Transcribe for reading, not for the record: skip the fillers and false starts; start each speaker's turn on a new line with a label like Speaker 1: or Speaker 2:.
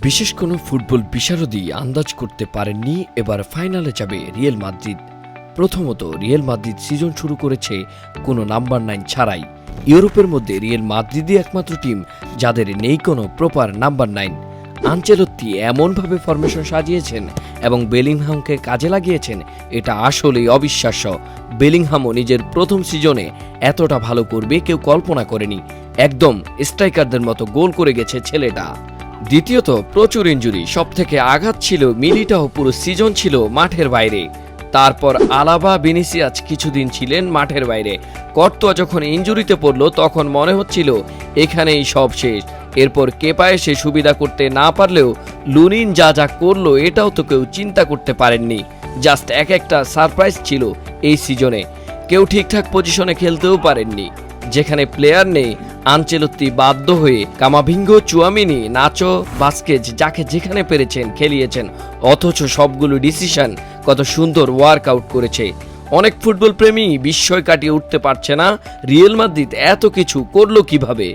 Speaker 1: বিশেষ কোনো ফুটবল বিশারদই আন্দাজ করতে পারেননি এবার ফাইনালে যাবে রিয়াল মাদ্রিদ। প্রথমত রিয়াল মাদ্রিদ সিজন শুরু করেছে কোনো নাম্বার 9 ছাড়াই। ইউরোপের মধ্যে রিয়াল মাদ্রিদই একমাত্র টিম যাদের নেই কোনো প্রপার নাম্বার 9। আনচেলত্তি এমনভাবে ফরমেশন সাজিয়েছেন এবং বেলিংহামকে কাজে লাগিয়েছেন, এটা আসলেই অবিশ্বাস্য। বেলিংহামও নিজের প্রথম সিজনে এতটা ভালো করবে কেউ কল্পনা করেনি। একদম স্ট্রাইকারদের মতো গোল করে গেছে ছেলেটা। দ্বিতীয়ত প্রচুর ইনজুরি, সবথেকে আঘাত ছিল মিলিটাও পুরো সিজন ছিল মাঠের বাইরে। তারপর আলাবা, ভিনিসিয়াস কিছুদিন ছিলেন মাঠের বাইরে। কর্তোয়া যখন ইনজুরিতে পড়ল তখন মনে হচ্ছিল এখানেই সব শেষ। এরপর কেপা এসে সুবিধা করতে না পারলেও লুনিন যা যা করলো এটাও তো কেউ চিন্তা করতে পারেননি। জাস্ট একটা সারপ্রাইজ ছিল এই সিজনে। কেউ ঠিকঠাক পজিশনে খেলতেও পারেননি। যেখানে প্লেয়ার নেই, আনচেলত্তি বাধ্য হয়ে কামাভিঙ্গো, চুয়ামিনি, নাচো, বাস্কেজ যাকে যেখানে পেরেছেন খেলিয়েছেন, অথচ সবগুলো ডিসিশন কত সুন্দর ওয়ার্কআউট করেছে। অনেক ফুটবল প্রেমী বিস্ময় কাটিয়ে উঠতে পারছে না রিয়াল মাদ্রিদ এত কিছু করলো কিভাবে।